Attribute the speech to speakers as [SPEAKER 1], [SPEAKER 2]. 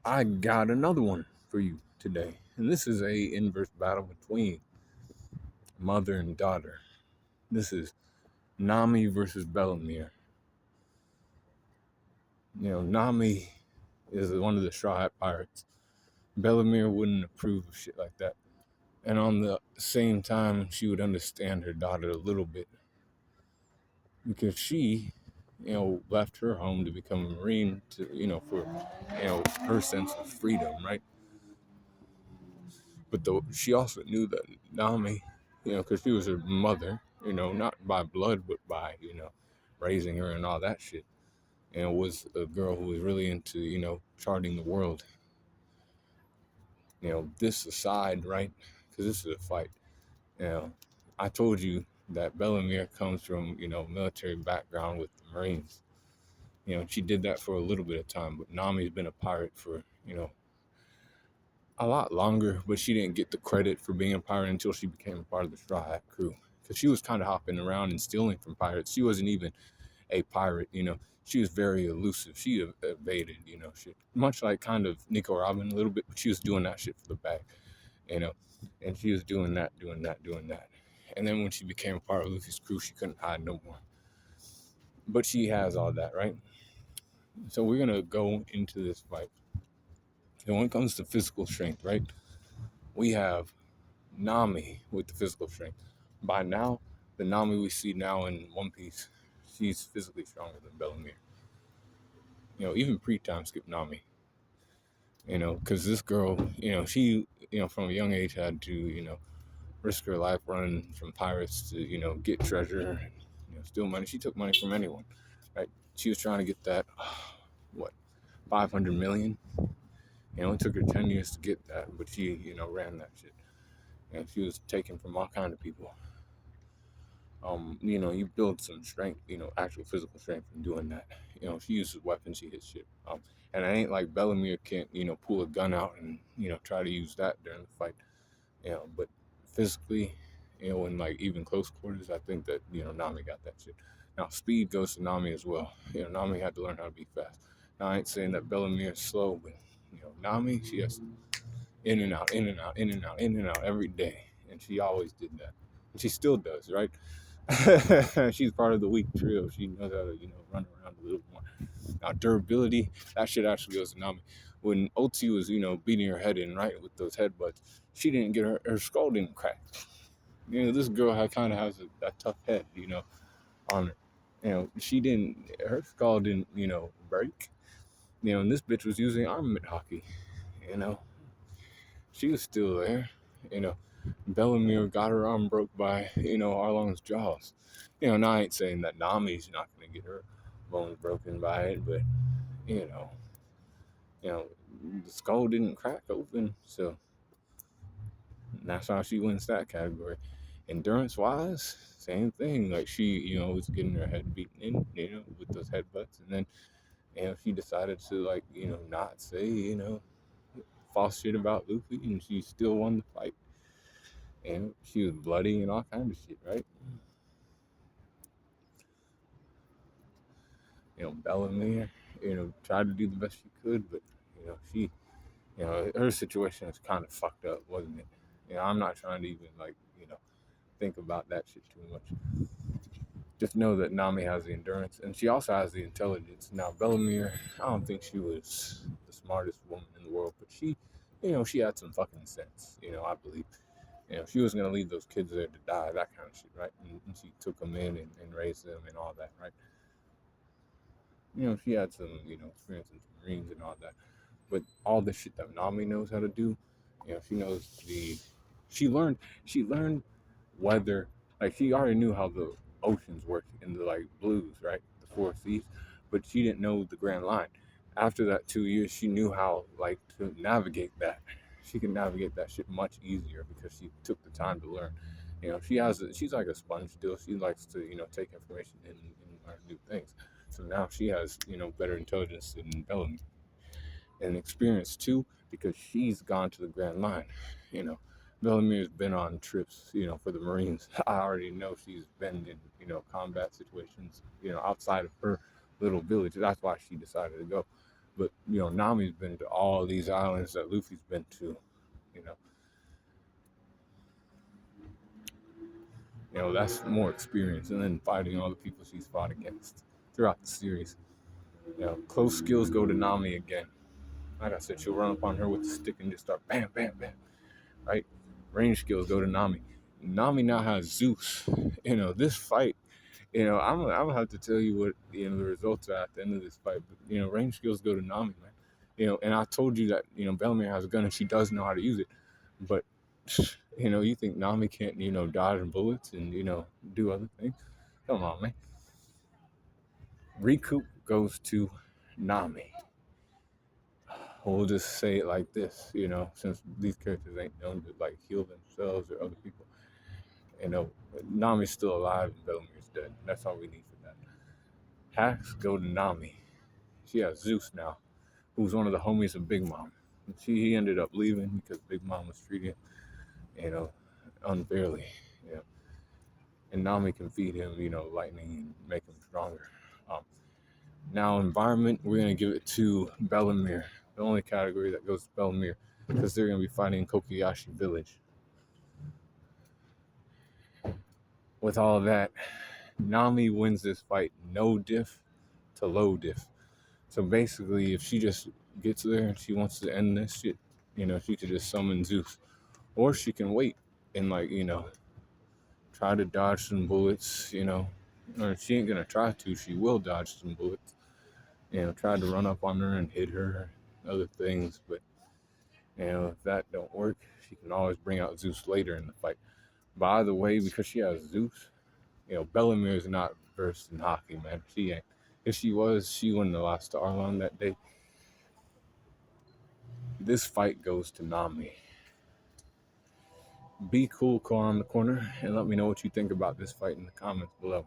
[SPEAKER 1] I got another one for you today. And this is a inverse battle between mother and daughter. This is Nami versus Bellemere. Nami is one of the Straw Hat Pirates. Bellemere wouldn't approve of shit like that. And on the same time, she would understand her daughter a little bit because she, left her home to become a Marine for, her sense of freedom, right? But she also knew that Nami, because she was her mother, not by blood, but by, raising her and all that shit, and was a girl who was really into, charting the world. This aside, right? Because this is a fight. You know, I told you that Bellemere comes from, military background with the Marines. She did that for a little bit of time, but Nami's been a pirate for, a lot longer, but she didn't get the credit for being a pirate until she became a part of the Straw Hat crew. Because she was kind of hopping around and stealing from pirates. She wasn't even a pirate, She was very elusive. She evaded, shit. Much like kind of Nico Robin a little bit, but she was doing that shit for the bag, you know. And she was doing that, doing that, doing that. And then when she became a part of Luffy's crew, she couldn't hide no more. But she has all that, right? So we're going to go into this fight. And when it comes to physical strength, right? We have Nami with the physical strength. By now, the Nami we see now in One Piece, she's physically stronger than Bellemere. Even pre-time skip Nami. Because this girl, she, from a young age had to, risk her life running from pirates to, get treasure and, steal money. She took money from anyone, right? She was trying to get that, what, 500 million? It took her 10 years to get that, but she, ran that shit. And she was taken from all kind of people. You build some strength, actual physical strength from doing that. She uses weapons, she hits shit. And it ain't like Bellemere can't, pull a gun out and, try to use that during the fight. But physically, in like even close quarters, I think that, Nami got that shit. Now, speed goes to Nami as well. Nami had to learn how to be fast. Now, I ain't saying that Bellemere is slow, but, Nami, she has in and out, in and out, in and out, in and out every day. And she always did that. And she still does, right? She's part of the weak trio. She knows how to, run around a little more. Now, durability, that shit actually goes to Nami. When Oti was, beating her head in, right, with those headbutts, she didn't get her skull didn't crack. This girl kind of has a tough head, on her. She didn't, her skull didn't, break. And this bitch was using armament hockey, She was still there, Bellemere got her arm broke by, Arlong's jaws. Now I ain't saying that Nami's not going to get her bones broken by it, but, you know, the skull didn't crack open, so that's how she wins that category. Endurance wise, same thing. Like she, was getting her head beaten in, with those headbutts, and then, she decided to like, not say, false shit about Luffy, and she still won the fight. And she was bloody and all kinds of shit, right? Bellemere, tried to do the best she could, but, she, her situation is kind of fucked up, wasn't it? I'm not trying to even, like, think about that shit too much. Just know that Nami has the endurance, and she also has the intelligence. Now, Bellemere, I don't think she was the smartest woman in the world, but she, she had some fucking sense, I believe. She wasn't going to leave those kids there to die, that kind of shit, right? And she took them in and raised them and all that, right? She had some, experience in the Marines and all that. But all the shit that Nami knows how to do, she knows she learned weather. Like, she already knew how the oceans work in the, like, blues, right? The four seas. But she didn't know the Grand Line. After that 2 years, she knew how, like, to navigate that. She can navigate that shit much easier because she took the time to learn. She's like a sponge still. She likes to, take information and learn new things. So now she has, better intelligence than Bellamy. And experience too, because she's gone to the Grand Line. Bellemere's been on trips, for the Marines. I already know she's been in, combat situations, outside of her little village. That's why she decided to go. But Nami's been to all these islands that Luffy's been to. You know, that's more experience, and then fighting all the people she's fought against throughout the series. Close skills go to Nami again. Like I said, she'll run up on her with the stick and just start bam, bam, bam. Right? Range skills go to Nami. Nami now has Zeus. This fight. I'm gonna have to tell you what the results are at the end of this fight. But range skills go to Nami, man. And I told you that Bellemere has a gun and she does know how to use it. But you think Nami can't dodge bullets and do other things? Come on, man. Recoup goes to Nami. We'll just say it like this, since these characters ain't known to like heal themselves or other people. Nami's still alive and Bellemere's dead. That's all we need for that. Hacks go to Nami. She has Zeus now, who's one of the homies of Big Mom. He ended up leaving because Big Mom was treating him, unfairly. And Nami can feed him, lightning and make him stronger. Now, environment, we're going to give it to Bellemere. The only category that goes to Bellemere, because they're going to be fighting in Kokoyashi Village. With all of that, Nami wins this fight no diff to low diff. So basically, if she just gets there and she wants to end this shit, she could just summon Zeus. Or she can wait and try to dodge some bullets, or she ain't gonna try to, she will dodge some bullets, try to run up on her and hit her, other things, but if that don't work, she can always bring out Zeus later in the fight. By the way, because she has Zeus, Bellemere is not versed in hockey, man. She ain't. If she was, she wouldn't have lost to Arlon that day. This fight goes to Nami. Be cool, Car on the corner, and let me know what you think about this fight in the comments below.